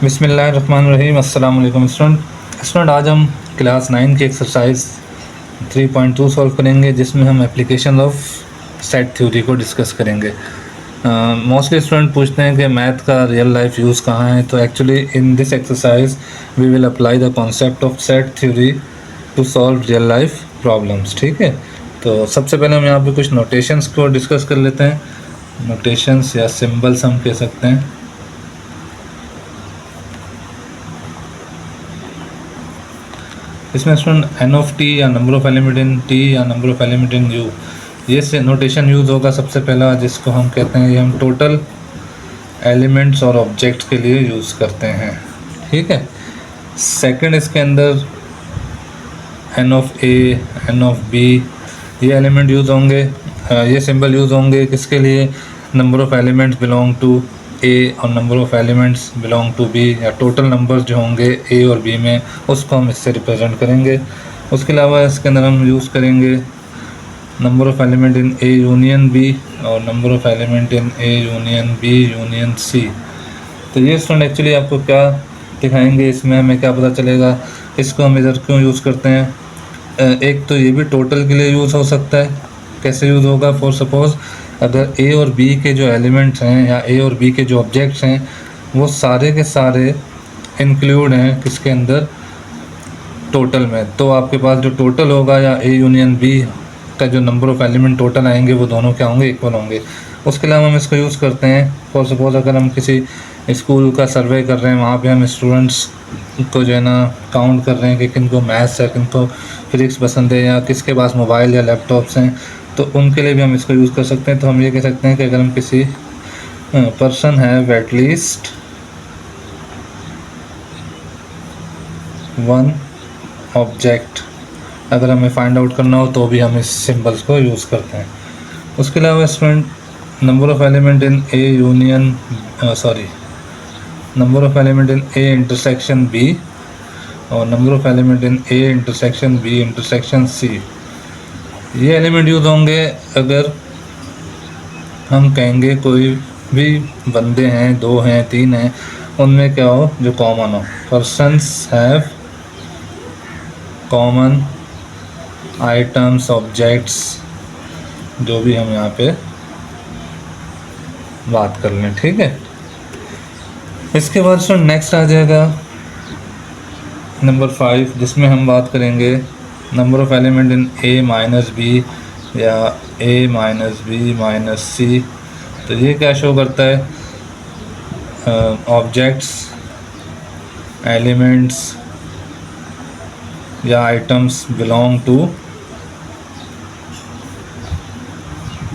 बिस्मिल्लाहिर्रहमानिर्रहीम। अस्सलाम वालेकुम स्टूडेंट। आज हम क्लास 9 की एक्सरसाइज 3.2 सॉल्व करेंगे, जिसमें हम एप्लीकेशन ऑफ सेट थ्योरी को डिस्कस करेंगे। मोस्टली स्टूडेंट पूछते हैं कि मैथ का रियल लाइफ यूज़ कहाँ है। तो actually in this exercise we will apply the concept of set theory to solve real life problems. ठीक है, तो सबसे पहले हम यहाँ पे कुछ नोटेशंस को डिस्कस कर लेते हैं। नोटेशंस या सिंबल्स हम कह सकते हैं। इसमें स्टूडेंट एन ऑफ टी या number of element in T या number of element in U, ये से नोटेशन यूज़ होगा सबसे पहला, जिसको हम कहते हैं, ये हम टोटल एलिमेंट्स और ऑब्जेक्ट्स के लिए यूज़ करते हैं। ठीक है। सेकंड, इसके अंदर n of A, n of B, ये एलिमेंट यूज़ होंगे, ये सिंबल यूज़ होंगे किसके लिए? Number of elements belong to A और number of elements belong to B, या टोटल नंबर्स जो होंगे ए और बी में, उसको हम इससे रिप्रेजेंट करेंगे। उसके अलावा इसके अंदर हम यूज़ करेंगे number of element in A union B और number of element in A union B union C. तो ये स्टूडेंट एक्चुअली आपको क्या दिखाएंगे, इसमें हमें क्या पता चलेगा, इसको हम इधर क्यों यूज़ करते हैं। एक तो ये भी टोटल के लिए यूज़ हो सकता है। कैसे यूज़ होगा? फॉर सपोज़ अगर ए और बी के जो एलिमेंट्स हैं या ए और बी के जो ऑब्जेक्ट्स हैं वो सारे के सारे इंक्लूड हैं किसके अंदर? टोटल में। तो आपके पास जो टोटल होगा या ए यूनियन बी का जो नंबर ऑफ एलिमेंट टोटल आएंगे वो दोनों क्या होंगे? इक्वल होंगे। उसके अलावा हम इसको यूज़ करते हैं फॉर सपोज़ अगर हम किसी स्कूल का सर्वे कर रहे हैं, वहाँ पे हम स्टूडेंट्स को जो है ना काउंट कर रहे हैं कि किन को मैथ्स है, किन को फिज़िक्स पसंद है, या किसके पास मोबाइल या लैपटॉप्स हैं, तो उनके लिए भी हम इसको यूज़ कर सकते हैं। तो हम ये कह सकते हैं कि अगर हम किसी person have at least one object, अगर हमें फाइंड आउट करना हो तो भी हम इस सिंबल्स को यूज़ करते हैं। उसके अलावा student number of element in A union number of element in A intersection B और number of element in A intersection B intersection C, ये एलिमेंट यूज़ होंगे अगर हम कहेंगे कोई भी बंदे हैं, 2 हैं, 3 हैं, उनमें क्या हो जो कॉमन हो। Persons have common items, objects, जो भी हम यहाँ पे बात कर लें। ठीक है। इसके बाद सर नेक्स्ट आ जाएगा नंबर 5, जिसमें हम बात करेंगे number of element in A minus B या A minus B minus C. तो ये क्या शो करता है? ऑब्जेक्ट्स, एलिमेंट्स या items belong to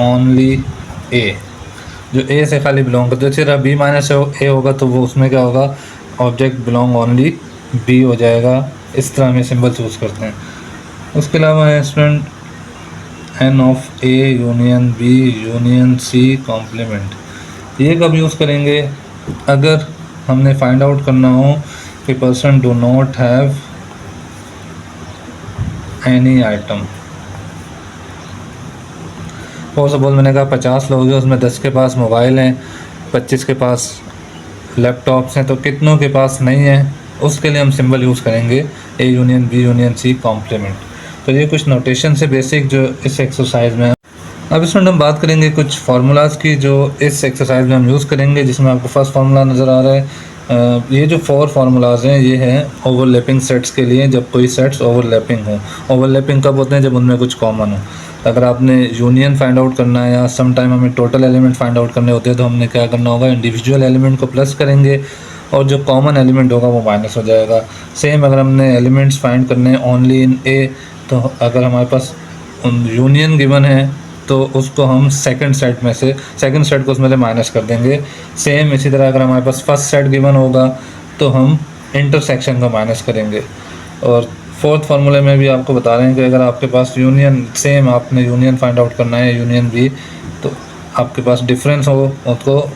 only A, जो ए से खाली बिलोंग करते हैं। सिर्फ बी माइनस ए होगा तो वो उसमें क्या होगा? ऑब्जेक्ट बिलोंग ओनली बी हो जाएगा। इस तरह में सिंबल यूज़ करते हैं। उसके अलावा है student N of A union B union C complement. ये कब यूज़ करेंगे? अगर हमने फाइंड आउट करना हो कि person do not have any item. For suppose मैंने कहा 50 लोग हैं, उसमें 10 के पास मोबाइल हैं, 25 के पास लैपटॉप्स हैं, तो कितनों के पास नहीं है? उसके लिए हम सिंबल यूज़ करेंगे A union B union C complement. तो ये कुछ नोटेशन से बेसिक जो इस एक्सरसाइज में। अब इसमें हम बात करेंगे कुछ फार्मूलाज़ की जो इस एक्सरसाइज में हम यूज़ करेंगे, जिसमें आपको फर्स्ट फार्मूला नज़र आ रहा है। ये जो 4 फार्मूलाज़ हैं ये हैं ओवरलैपिंग सेट्स के लिए, जब कोई सेट्स ओवरलैपिंग हो। ओवरलैपिंग कब होते हैं? जब उनमें कुछ कॉमन हो। अगर आपने यूनियन फाइंड आउट करना है या सम टाइम हमें टोटल एलिमेंट फाइंड आउट करने होते हैं, तो हमने क्या करना होगा? इंडिविजुअल एलिमेंट को प्लस करेंगे और जो कॉमन एलिमेंट होगा वो माइनस हो जाएगा। सेम अगर हमने एलिमेंट्स फाइंड करने हैं ओनली इन ए, तो अगर हमारे पास यूनियन गिवन है तो उसको हम सेकंड सेट को उसमें से माइनस कर देंगे। सेम इसी तरह अगर हमारे पास फर्स्ट सेट गिवन होगा तो हम इंटरसेक्शन को माइनस करेंगे। और फोर्थ फार्मूले में भी आपको बता रहे हैं कि अगर आपके पास यूनियन, सेम आपने यूनियन फाइंड आउट करना है यूनियन बी, तो आपके पास डिफरेंस हो, उसको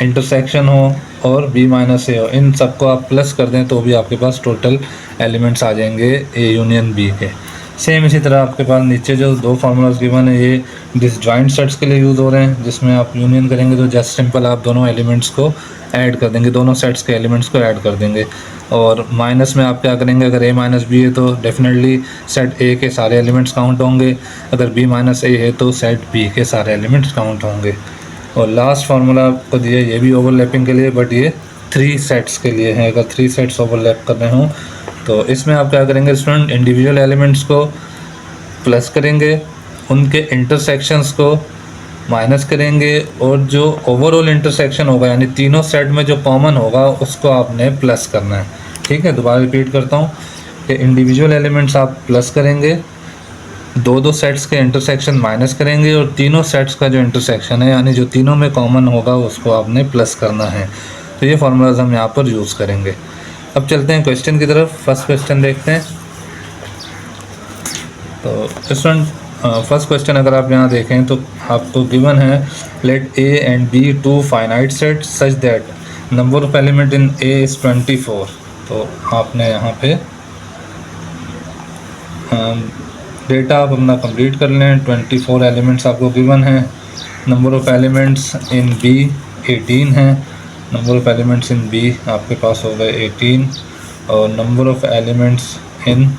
इंटरसेक्शन हो और बी माइनस ए हो, इन सबको आप प्लस कर दें तो भी आपके पास टोटल एलिमेंट्स आ जाएंगे ए यूनियन बी के। सेम इसी तरह आपके पास नीचे जो दो फार्मूलाज गिवन है ये डिसजॉइंट सेट्स के लिए यूज़ हो रहे हैं, जिसमें आप यूनियन करेंगे तो जस्ट सिंपल आप दोनों एलिमेंट्स को ऐड कर देंगे, दोनों सेट्स के एलिमेंट्स को ऐड कर देंगे। और माइनस में आप क्या करेंगे, अगर a माइनस बी है तो डेफिनेटली सेट a के सारे एलिमेंट्स काउंट होंगे, अगर b माइनस a है तो सेट b के सारे एलिमेंट्स काउंट होंगे। और लास्ट फार्मूला आपको दिया ये भी ओवरलैपिंग के लिए, बट ये 3 सेट्स के लिए है। अगर 3 सेट्स ओवरलैप कर रहे हों तो इसमें आप क्या करेंगे स्टूडेंट, इंडिविजुअल एलिमेंट्स को प्लस करेंगे, उनके इंटरसेक्शंस को माइनस करेंगे, और जो ओवरऑल इंटरसेक्शन होगा यानी तीनों सेट में जो कॉमन होगा उसको आपने प्लस करना है। ठीक है, दोबारा रिपीट करता हूँ कि इंडिविजुअल एलिमेंट्स आप प्लस करेंगे, दो सेट्स के इंटरसेक्शन माइनस करेंगे, और तीनों सेट्स का जो इंटरसेक्शन है यानी जो तीनों में कॉमन होगा उसको आपने प्लस करना है। तो ये फार्मूलाज हम यहाँ पर यूज़ करेंगे। अब चलते हैं क्वेश्चन की तरफ। फर्स्ट क्वेश्चन देखते हैं। तो स्टूडेंट फर्स्ट क्वेश्चन अगर आप यहाँ देखें तो आपको गिवन है let A and B two finite set such that number of element in A is 24। तो आपने यहाँ पे डेटा आप अपना कंप्लीट कर लें। 24 एलिमेंट्स आपको गिवन है। Number of elements in B 18 है। Number of elements in B आपके पास हो गए 18, और number of elements in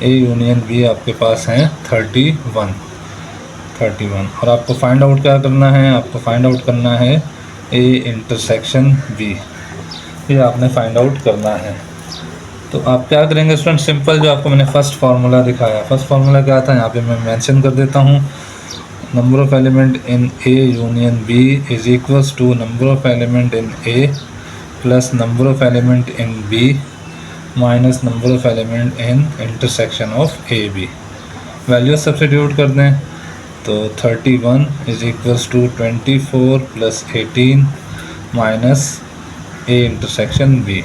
A union B आपके पास हैं 31। और आपको फाइंड आउट क्या करना है, आपको फाइंड आउट करना है ए इंटरसेक्शन बी, ये आपने फाइंड आउट करना है। तो आप क्या करेंगे स्टूडेंट, सिंपल जो आपको मैंने फर्स्ट फार्मूला दिखाया, फर्स्ट फार्मूला क्या था यहाँ पे मैं मेंशन कर देता हूँ। Number of element in A union B is equals to number of element in A plus number of element in B minus number of element in intersection of A B. Values substitute कर दें तो 31 is equals to 24 plus 18 minus A intersection B.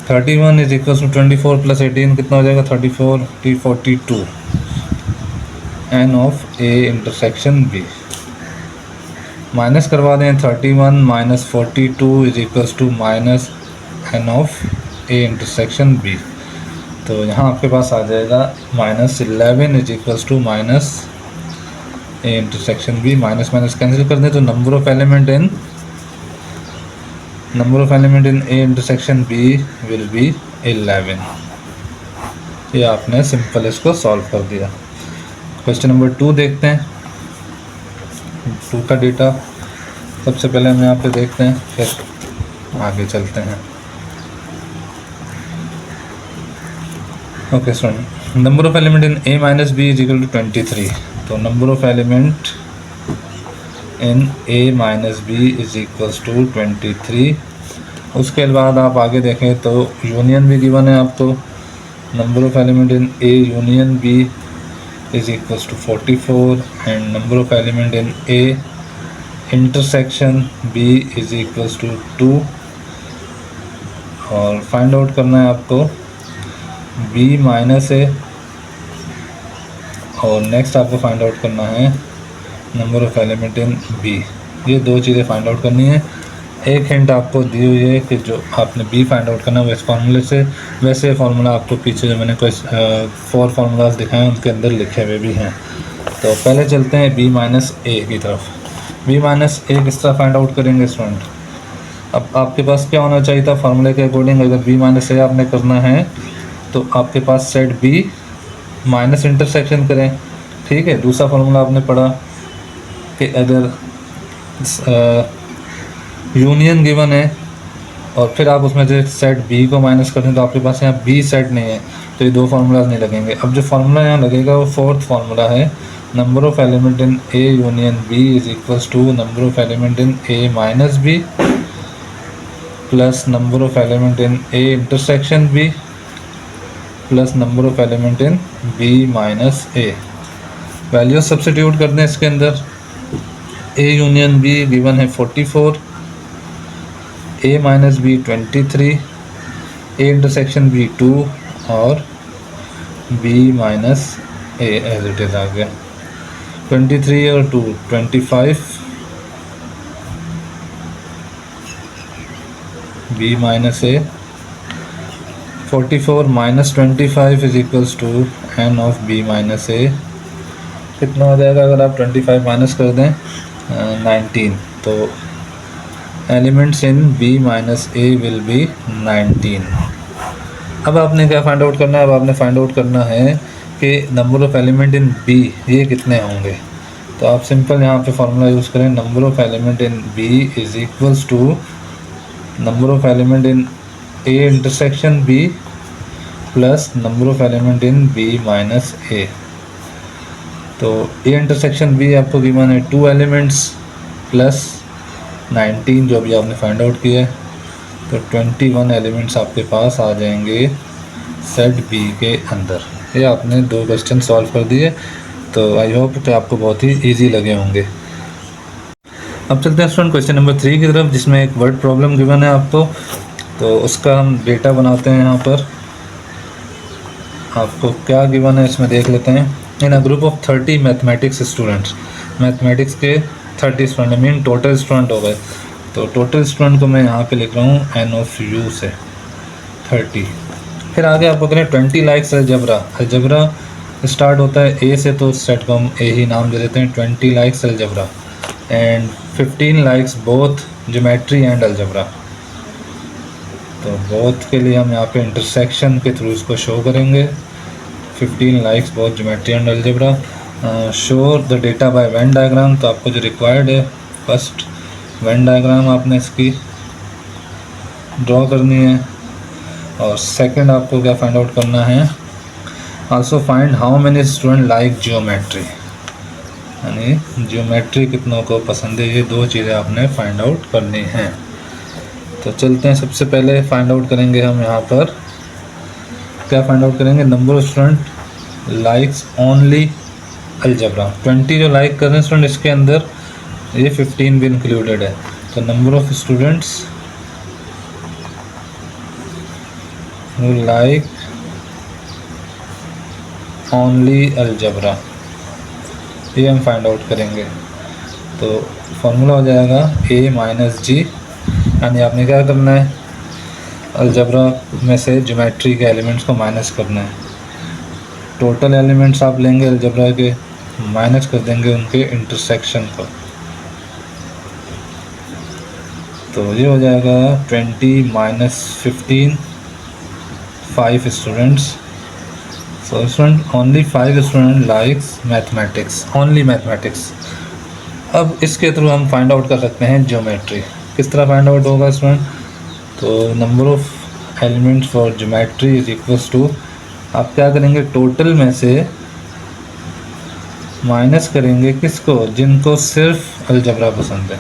31 is equals to 24 plus 18 कितना हो जाएगा, 34 42 N of A intersection B. Minus करवा दें 31 minus 42 is equals to minus N of A intersection B. तो यहाँ आपके पास आ जाएगा -11 is equals to minus A intersection B. Minus minus cancel कर दें तो number of element in A intersection B will be 11। ये आपने सिंपल इसको सॉल्व कर दिया। क्वेश्चन नंबर 2 देखते हैं। 2 का डेटा सबसे पहले हम यहाँ पे देखते हैं, फिर आगे चलते हैं। Okay student, number of element in A minus B is equal to 23। तो number of element in A minus B is equals to 23। उसके बाद आप आगे देखें तो यूनियन भी गिवन है आपको। Number of element in A union B is equals to 44 and number of element in A intersection B is equals to 2। और फाइंड आउट करना है आपको b माइनस ए, और नेक्स्ट आपको फाइंड आउट करना है number of element in b। ये 2 चीज़ें फाइंड आउट करनी है। एक हिंट आपको दी हुई है कि जो आपने b फाइंड आउट करना है इस फार्मूले से, वैसे फार्मूला आपको पीछे जो मैंने कोई 4 फार्मूलाज दिखाए हैं उनके अंदर लिखे हुए भी हैं। तो पहले चलते हैं b माइनस ए की तरफ। b माइनस ए किस तरह फाइंड आउट करेंगे स्टूडेंट। अब आपके पास क्या होना चाहिए था फार्मूले के अकॉर्डिंग, अगर b माइनस ए आपने करना है तो आपके पास सेट बी माइनस इंटरसेक्शन करें। ठीक है, दूसरा फार्मूला आपने पढ़ा कि अगर यूनियन गिवन है और फिर आप उसमें से सेट बी को माइनस कर दें तो आपके पास यहाँ बी सेट नहीं है, तो ये 2 फार्मूलाज नहीं लगेंगे। अब जो फार्मूला यहाँ लगेगा वो 4th फार्मूला है, number of element in A union B is equals to number of element in A minus B plus number of element in A intersection B plus number of element in B minus A. Values substitute कर दें इसके अंदर। ए union B given है 44, A minus B 23, A intersection B 2 और B minus A as it is आ गया। 23 और 2 25, B minus A 44 minus 25 is equals to n of b minus a। कितना हो जाएगा अगर आप 25 माइनस कर दें 19, तो elements in b minus a will be 19। अब आपने क्या फाइंड आउट करना है? अब आपने फाइंड आउट करना है कि number of element in b ये कितने होंगे। तो आप सिंपल यहाँ पे फार्मूला यूज़ करें, number of element in b is equals to number of element in a intersection b plus number of element in b minus a। तो a intersection b आपको गिवन है 2 एलिमेंट्स प्लस 19 जो अभी आपने find out किया है, तो 21 elements आपके पास आ जाएंगे सेट बी के अंदर। ये आपने 2 क्वेश्चन सॉल्व कर दिए, तो आई होप कि आपको बहुत ही इजी लगे होंगे। अब चलते हैं स्टूडेंट क्वेश्चन नंबर 3 की तरफ, जिसमें एक वर्ड प्रॉब्लम गिवन है आपको। तो उसका हम डेटा बनाते हैं। यहाँ पर आपको क्या गिवन है इसमें देख लेते हैं। In a group of 30 mathematics students, mathematics के 30 स्टूडेंट मीन टोटल स्टूडेंट हो गए। तो टोटल स्टूडेंट को मैं यहाँ पे लिख रहा हूँ n ऑफ u से 30। फिर आगे आपको करें 20 लाइक्स अलजबरा। अलजबरा स्टार्ट होता है a से, तो सेट को हम a ही नाम दे देते हैं 20 likes algebra. And 15 likes both geometry and algebra. तो बोथ के लिए हम यहाँ पे इंटरसेक्शन के थ्रू इसको शो करेंगे। 15 likes both geometry and algebra. Show the data bye Venn diagram. तो आपको जो रिक्वायर्ड है, फर्स्ट वेन डायग्राम आपने इसकी ड्रॉ करनी है, और सेकंड आपको क्या फाइंड आउट करना है, also find how many student like geometry, यानी जियोमेट्री कितनों को पसंद है। ये 2 चीज़ें आपने फाइंड आउट करनी हैं। तो चलते हैं, सबसे पहले फाइंड आउट करेंगे हम यहाँ पर क्या फाइंड आउट करेंगे, number of student likes only algebra. 20 जो लाइक कर रहे हैं स्टूडेंट, इसके अंदर ये 15 भी इंक्लूडेड है। तो number of students who like only algebra, ये हम फाइंड आउट करेंगे। तो फॉर्मूला हो जाएगा a माइनस जी, यानी आपने क्या करना है, अलजबरा में से ज्योमेट्री के एलिमेंट्स को माइनस करना है। टोटल एलिमेंट्स आप लेंगे अलजबरा के, माइनस कर देंगे उनके इंटरसेक्शन को। तो ये हो जाएगा 20 minus 15, 5 students. So student only 5 student likes mathematics, only mathematics. अब इसके थ्रू हम फाइंड आउट कर सकते हैं ज्योमेट्री। किस तरह फाइंड आउट होगा स्टूडेंट, तो number of elements for geometry is equals to, आप क्या करेंगे, टोटल में से माइनस करेंगे किसको, जिनको सिर्फ अलजबरा पसंद है।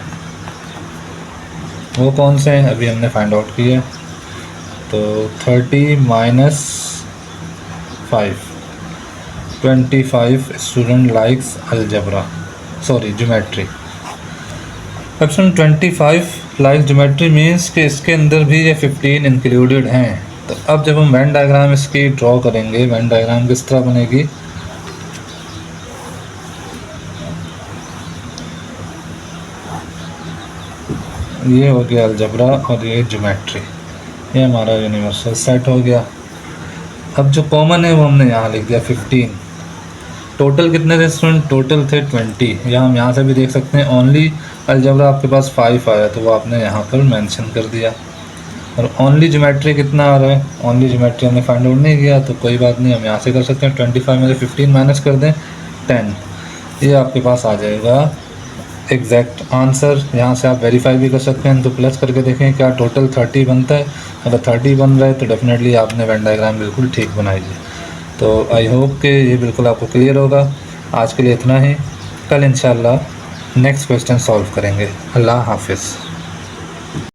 वो कौन से हैं, अभी हमने फाइंड आउट किया। तो 30 minus 5, 25 student likes algebra, sorry geometry. अब सुन 25 लाइक्स ज्योमेट्री मीन्स कि इसके अंदर भी ये 15 इंक्लूडेड हैं। तो अब जब हम वेन डायग्राम इसकी ड्रॉ करेंगे, वेन डायग्राम किस तरह बनेगी, ये हो गया अलजबरा और ये ज्योमेट्री, ये हमारा यूनिवर्सल सेट हो गया। अब जो कॉमन है वो हमने यहाँ लिख दिया 15। टोटल कितने थे स्टूडेंट, टोटल थे 20। या हम यहाँ से भी देख सकते हैं ओनली अलजबरा आपके पास 5 आया, तो वो आपने यहाँ पर मेंशन कर दिया। और ओनली ज्योमेट्री कितना आ रहा है, ओनली ज्योमेट्री हमने फाइंड आउट नहीं किया, तो कोई बात नहीं, हम यहाँ से कर सकते हैं। 25 में से 15 माइनस कर दें 10, ये आपके पास आ जाएगा एग्जैक्ट आंसर। यहाँ से आप वेरीफाई भी कर सकते हैं, तो प्लस करके देखें क्या टोटल 30 बनता है। अगर 30 बन रहा है तो डेफिनेटली आपने वेन डायग्राम बिल्कुल ठीक बनाई है। तो आई होप कि ये बिल्कुल आपको क्लियर होगा। आज के लिए इतना ही, कल इंशाल्लाह नेक्स्ट क्वेश्चन सॉल्व करेंगे। अल्लाह हाफिज़।